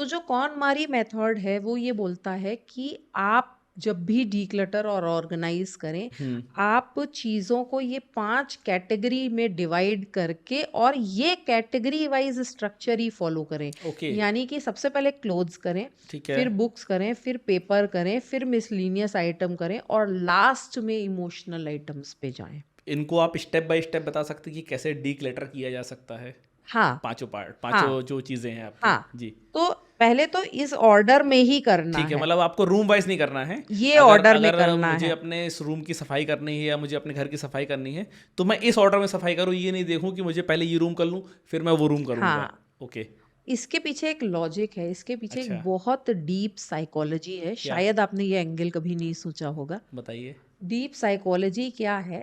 जो कॉनमारी मेथड है वो ये बोलता है कि आप जब भी डीक्लटर और ऑर्गेनाइज करें, हम्म। आप चीज़ों को ये 5 कैटेगरी में डिवाइड करके और ये कैटेगरी वाइज स्ट्रक्चर ही फॉलो करें। ओके। यानी कि सबसे पहले क्लोथ्स करें, ठीक है। फिर बुक्स करें, फिर पेपर करें, फिर मिसलिनियस आइटम करें और लास्ट में इमोशनल आइटम्स पे जाएं। इनको आप स्टेप बाय स्टेप बता सकते हैं कि कैसे डी क्लटर किया जा सकता है? हाँ, पांचों पार्ट, हाँ, पांचों जो चीज़ें हैं आपकी। हाँ। जी। तो पहले तो इस ऑर्डर में ही करना ठीक है, है, मतलब आपको रूम वाइज नहीं करना है। ये अगर ऑर्डर में अगर करना मुझे है। अपने इस रूम की सफाई करनी है या मुझे अपने घर की सफाई करनी है, तो मैं इस ऑर्डर में सफाई करूँ, ये नहीं देखूँ कि मुझे पहले ये रूम कर लूँ फिर मैं वो रूम करूँगा। हाँ, ओके। इसके पीछे एक लॉजिक है, इसके पीछे एक अच्छा। बहुत डीप साइकोलॉजी है। क्या? शायद आपने ये एंगल कभी नहीं सोचा होगा। बताइए। डीप साइकोलॉजी क्या है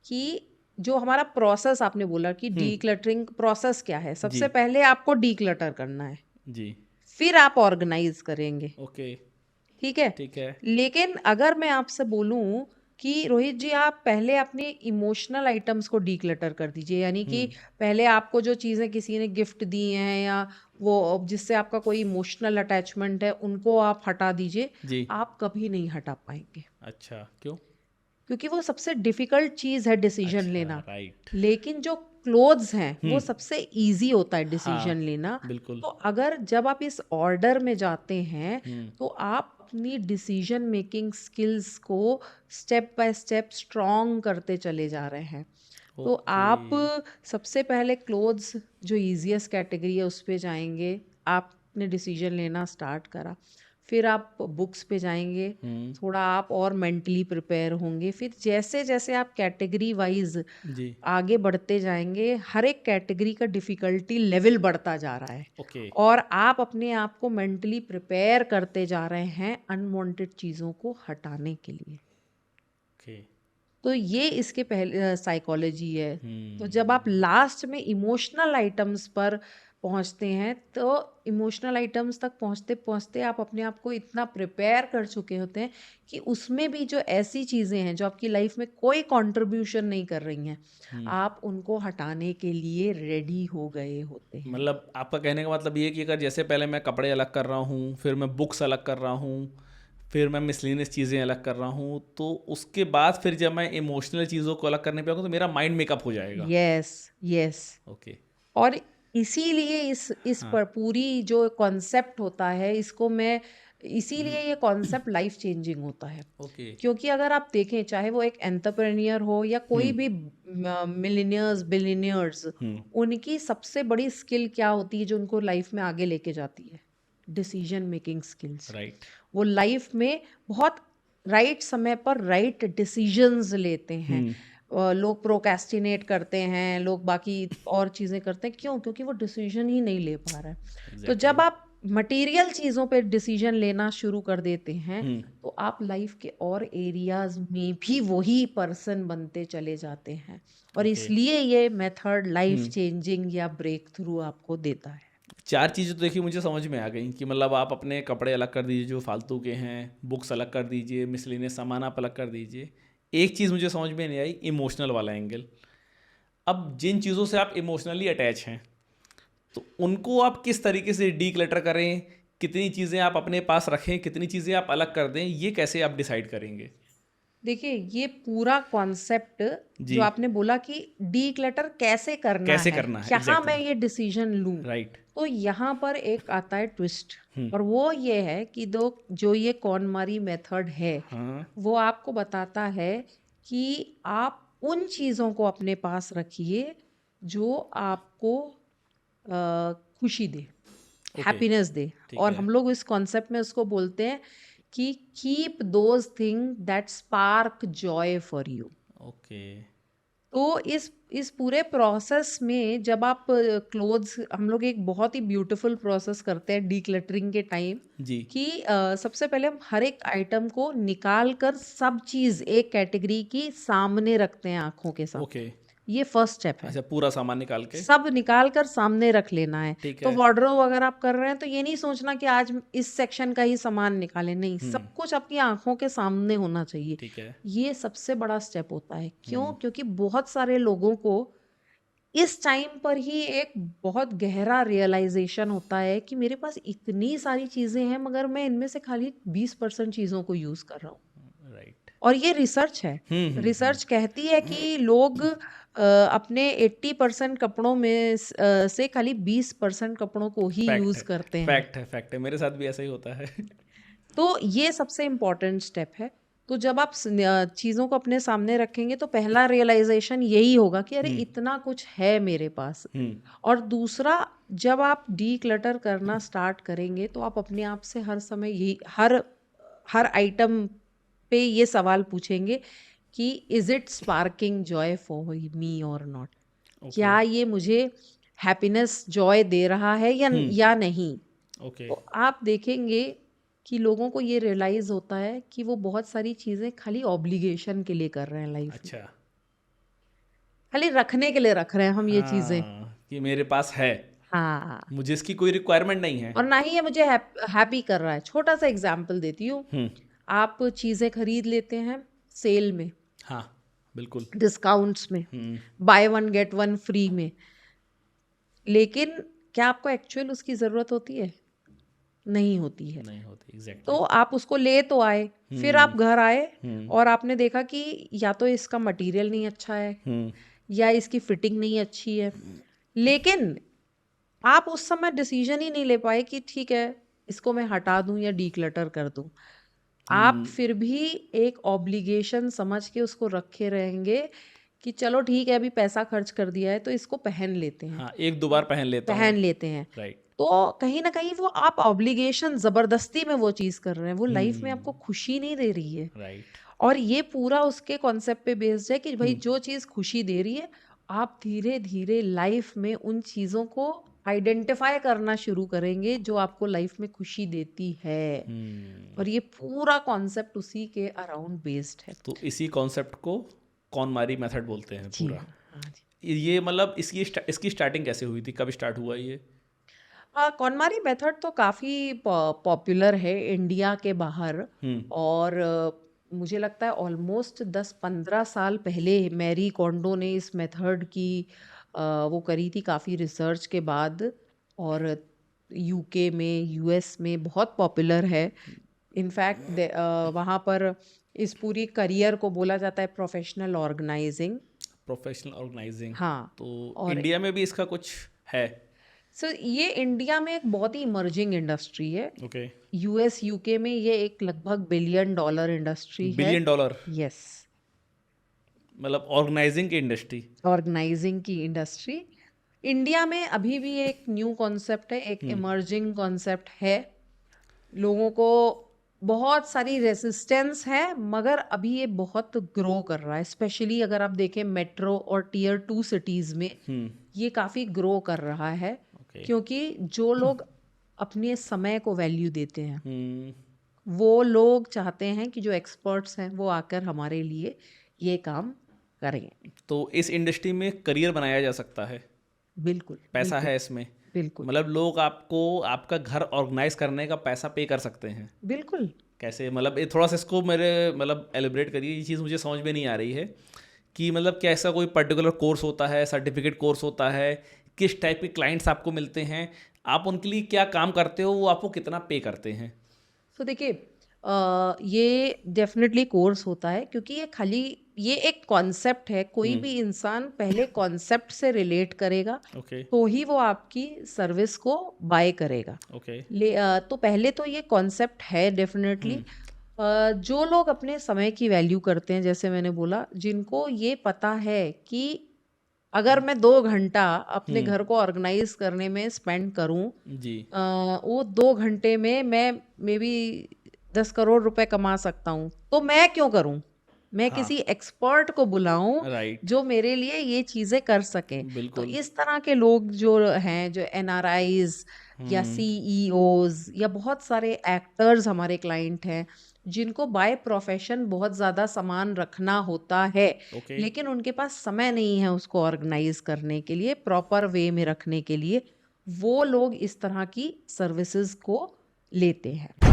कि जो हमारा प्रोसेस आपने बोला कि हम्म। डीक्लटरिंग प्रोसेस क्या है, जी। सबसे पहले आपको डीक्लटर करना है, जी। फिर आप ऑर्गेनाइज करेंगे। ओके। ठीक है। ठीक है। लेकिन अगर मैं आपसे बोलूं कि रोहित जी आप पहले अपने इमोशनल आइटम्स को डीक्लटर कर दीजिए, यानी कि हम्म। पहले आपको जो चीज़ें किसी ने गिफ्ट दी हैं या वो जिससे आपका कोई इमोशनल अटैचमेंट है उनको आप हटा दीजिए। जी। आप कभी नहीं हटा पाएंगे, अच्छा, क्यों? क्योंकि वो सबसे डिफिकल्ट चीज़ है डिसीजन अच्छा, लेना। राइट। लेकिन जो क्लोथ्स हैं वो हम्म। सबसे इजी होता है डिसीजन हाँ, लेना। बिल्कुल। तो अगर जब आप इस ऑर्डर में जाते हैं हम्म। तो आप अपनी डिसीजन मेकिंग स्किल्स को स्टेप बाय स्टेप स्ट्रॉन्ग करते चले जा रहे हैं। तो ओके। आप सबसे पहले क्लोथ्स जो इजीएस्ट कैटेगरी है उस पे जाएंगे, आपने डिसीजन लेना स्टार्ट करा। फिर आप बुक्स पे जाएंगे, हम्म। थोड़ा आप और मेंटली प्रिपेयर होंगे। फिर जैसे जैसे आप कैटेगरी वाइज जी। आगे बढ़ते जाएंगे, हर एक कैटेगरी का डिफिकल्टी लेवल बढ़ता जा रहा है ओके। और आप अपने आप को मेंटली प्रिपेयर करते जा रहे हैं अनवांटेड चीज़ों को हटाने के लिए। ओके। तो ये इसके पहले साइकोलॉजी है। तो जब आप हम्म। लास्ट में इमोशनल आइटम्स पर पहुंचते हैं तो इमोशनल आइटम्स तक पहुंचते पहुंचते आप अपने आप को इतना प्रिपेयर कर चुके होते हैं कि उसमें भी जो ऐसी चीज़ें हैं जो आपकी लाइफ में कोई कंट्रीब्यूशन नहीं कर रही हैं, हम्म। आप उनको हटाने के लिए रेडी हो गए होते हैं। मतलब आपका कहने का मतलब ये है कि अगर जैसे पहले मैं कपड़े अलग कर रहा हूँ, फिर मैं बुक्स अलग कर रहा हूँ, फिर मैं मिसलिनियस चीज़ें अलग कर रहा हूँ, तो उसके बाद फिर जब मैं इमोशनल चीज़ों को अलग करने पे आऊँगा तो मेरा माइंड मेकअप हो जाएगा। Yes, yes. ओके। और इसीलिए इस हाँ। पर पूरी जो कॉन्सेप्ट होता है इसको मैं इसीलिए ये कॉन्सेप्ट लाइफ चेंजिंग होता है। ओके। क्योंकि अगर आप देखें चाहे वो एक एंटरप्रेन्योर हो या कोई हम्म। भी मिलीनियर्स बिलीनियर्स, हम्म। उनकी सबसे बड़ी स्किल क्या होती है जो उनको लाइफ में आगे लेके जाती है? Decision making skills. राइट। वो लाइफ में बहुत राइट समय पर राइट डिसीजंस लेते हैं। हम्म। लोग प्रोक्रेस्टिनेट करते हैं, लोग बाकी और चीज़ें करते हैं, क्यों? क्योंकि वो डिसीजन ही नहीं ले पा रहा है। तो एग्जैक्टली। जब आप मटेरियल चीज़ों पे डिसीजन लेना शुरू कर देते हैं हम्म। तो आप लाइफ के और एरियाज में भी वही पर्सन बनते चले जाते हैं और ओके। इसलिए ये मेथड लाइफ हम्म। चेंजिंग या ब्रेक थ्रू आपको देता है। चार चीज़ें तो देखिए मुझे समझ में आ गई कि मतलब आप अपने कपड़े अलग कर दीजिए जो फालतू के हैं, बुक्स अलग कर दीजिए, मिसलिनियस सामान आप अलग कर दीजिए। एक चीज़ मुझे समझ में नहीं आई, इमोशनल वाला एंगल। अब जिन चीज़ों से आप इमोशनली अटैच हैं तो उनको आप किस तरीके से डी क्लटर करें, कितनी चीज़ें आप अपने पास रखें, कितनी चीज़ें आप अलग कर दें, ये कैसे आप डिसाइड करेंगे? देखिए ये पूरा कॉन्सेप्ट जी। जो आपने बोला कि डीक्लटर कैसे करना कैसे है, करना है, यहाँ मैं एग्जैक्टली। ये डिसीजन लूं, राइट। तो यहाँ पर एक आता है ट्विस्ट। हम्म। और वो ये है कि दो जो ये कॉनमारी मेथड है हाँ। वो आपको बताता है कि आप उन चीज़ों को अपने पास रखिए जो आपको खुशी दे, ओके। हैप्पीनेस दे। ठीक और है। हम लोग इस कॉन्सेप्ट में उसको बोलते हैं कि keep those thing that spark Joy for you. Okay. तो इस पूरे प्रोसेस में जब आप क्लोथ्स, हम लोग एक बहुत ही ब्यूटीफुल प्रोसेस करते हैं डीक्लटरिंग के टाइम जी। कि सबसे पहले हम हर एक आइटम को निकाल कर सब चीज़ एक कैटेगरी की सामने रखते हैं आंखों के ओके। सामने। ये फर्स्ट स्टेप है। अच्छा, पूरा सामान निकाल के। सब निकाल कर सामने रख लेना है। ठीक तो है। वार्डरोब अगर आप कर रहे हैं तो ये नहीं सोचना कि आज इस सेक्शन का ही सामान निकालें, नहीं, हम्म। सब कुछ आपकी आंखों के सामने होना चाहिए। ठीक है। ये सबसे बड़ा स्टेप होता है। क्यों? हम्म। क्योंकि बहुत सारे लोगों को इस टाइम पर ही एक बहुत गहरा रियलाइजेशन होता है कि मेरे पास इतनी सारी चीज़ें हैं मगर मैं इनमें से खाली 20% चीज़ों को यूज़ कर रहा हूँ। राइट। और ये रिसर्च है। रिसर्च कहती है कि लोग अपने 80% कपड़ों में से खाली 20% कपड़ों को ही यूज़ करते हैं। फैक्ट है, मेरे साथ भी ऐसा ही होता है। तो ये सबसे इम्पोर्टेंट स्टेप है। तो जब आप चीज़ों को अपने सामने रखेंगे तो पहला रियलाइजेशन यही होगा कि अरे इतना कुछ है मेरे पास। और दूसरा, जब आप डीक्लटर करना स्टार्ट करेंगे तो आप अपने आप से हर समय यही हर आइटम पे ये सवाल पूछेंगे कि is it sparking Joy for me और नॉट। क्या ये मुझे हैप्पीनेस जॉय दे रहा है या नहीं। ओके। तो आप देखेंगे कि लोगों को ये रियलाइज होता है कि वो बहुत सारी चीजें खाली ऑब्लिगेशन के लिए कर रहे हैं लाइफ में, अच्छा। खाली रखने के लिए रख रहे हैं हम ये चीजें। कि मेरे पास है, हाँ, मुझे इसकी कोई रिक्वायरमेंट नहीं है। और ना ही ये मुझे हैप्पी कर रहा है। छोटा सा एग्जाम्पल देती हूँ। आप चीजें खरीद लेते हैं सेल में, हाँ, बिल्कुल। डिस्काउंट्स में, by one get one free में, लेकिन क्या आपको एक्चुअल उसकी जरूरत होती है? नहीं होती है। नहीं होती, एग्जैक्टली। तो आप उसको ले तो आए, फिर आप घर आए और आपने देखा कि या तो इसका मटेरियल नहीं अच्छा है या इसकी फिटिंग नहीं अच्छी है, लेकिन आप उस समय डिसीजन ही नहीं ले पाए कि ठीक है इसको मैं हटा दूं या डीक्लटर कर दूं। आप फिर भी एक ऑब्लिगेशन समझ के उसको रखे रहेंगे कि चलो ठीक है अभी पैसा खर्च कर दिया है तो इसको पहन लेते हैं। हाँ, एक दो बार पहन लेता हूँ। पहन लेते हैं। राइट। तो कहीं ना कहीं वो आप ऑब्लिगेशन जबरदस्ती में वो चीज कर रहे हैं, वो लाइफ में आपको खुशी नहीं दे रही है। राइट। और ये पूरा उसके कॉन्सेप्ट पे बेस्ड है कि भाई जो चीज खुशी दे रही है आप धीरे धीरे लाइफ में उन चीजों को आइडेंटिफाई करना शुरू करेंगे जो आपको लाइफ में खुशी देती है। और ये पूरा कॉन्सेप्ट उसी के अराउंड बेस्ड है। तो इसी कॉन्सेप्ट को कॉनमारी मेथड बोलते हैं जी पूरा। हाँ जी। ये मतलब इसकी स्टार्टिंग कैसे हुई थी, कब स्टार्ट हुआ ये? कॉनमारी मेथड तो काफ़ी पॉपुलर है इंडिया के बाहर। और मुझे लगता है ऑलमोस्ट 10-15 साल पहले मैरी कोंडो ने इस मेथड की वो करी थी काफ़ी रिसर्च के बाद। और यूके में, यूएस में बहुत पॉपुलर है। इनफैक्ट वहाँ पर इस पूरी करियर को बोला जाता है प्रोफेशनल ऑर्गेनाइजिंग। Professional organising. हाँ। तो और इंडिया में भी इसका कुछ है? सर ये इंडिया में एक बहुत ही इमर्जिंग इंडस्ट्री है। ओके। यूएस यूके में ये एक लगभग $1 बिलियन इंडस्ट्री है। $1 बिलियन? यस। मतलब ऑर्गेनाइजिंग की इंडस्ट्री? ऑर्गेनाइजिंग की इंडस्ट्री इंडिया में अभी भी एक न्यू कॉन्सेप्ट है, एक इमर्जिंग कॉन्सेप्ट है। लोगों को बहुत सारी रेसिस्टेंस है मगर अभी ये बहुत ग्रो कर रहा है। स्पेशली अगर आप देखें मेट्रो और टियर 2 सिटीज में ये काफ़ी ग्रो कर रहा है। क्योंकि जो लोग अपने समय को वैल्यू देते हैं वो लोग चाहते हैं कि जो एक्सपर्ट्स हैं वो आकर हमारे लिए ये काम करें। तो इस इंडस्ट्री में करियर बनाया जा सकता है? बिल्कुल। पैसा बिल्कुल, है इसमें? बिल्कुल। मतलब लोग आपको आपका घर ऑर्गेनाइज करने का पैसा पे कर सकते हैं? बिल्कुल। कैसे? मतलब ये थोड़ा सा इसको मेरे मतलब एलिब्रेट करिए, ये चीज़ मुझे समझ में नहीं आ रही है कि मतलब क्या ऐसा कोई पर्टिकुलर कोर्स होता है, सर्टिफिकेट कोर्स होता है, किस टाइप के क्लाइंट्स आपको मिलते हैं, आप उनके लिए क्या काम करते हो, वो आपको कितना पे करते हैं? तो देखिए ये डेफिनेटली कोर्स होता है क्योंकि ये एक कॉन्सेप्ट है। कोई भी इंसान पहले कॉन्सेप्ट से रिलेट करेगा ओके। तो ही वो आपकी सर्विस को बाय करेगा। ओके। तो पहले तो ये कॉन्सेप्ट है डेफिनेटली। जो लोग अपने समय की वैल्यू करते हैं, जैसे मैंने बोला, जिनको ये पता है कि अगर मैं 2 घंटा अपने घर को ऑर्गेनाइज करने में स्पेंड करूं, जी। वो 2 घंटे में मैं मे बी 10 करोड़ रुपए कमा सकता हूँ, तो मैं क्यों करूँ? मैं हाँ। किसी एक्सपर्ट को बुलाऊं राइट। जो मेरे लिए ये चीजें कर सके। तो बिल्कुल। इस तरह के लोग जो हैं, जो एनआरआईज या सीईओज या बहुत सारे एक्टर्स हमारे क्लाइंट हैं जिनको बाय प्रोफेशन बहुत ज़्यादा सामान रखना होता है, ओके। लेकिन उनके पास समय नहीं है उसको ऑर्गेनाइज करने के लिए, प्रॉपर वे में रखने के लिए। वो लोग इस तरह की सर्विसेज को लेते हैं।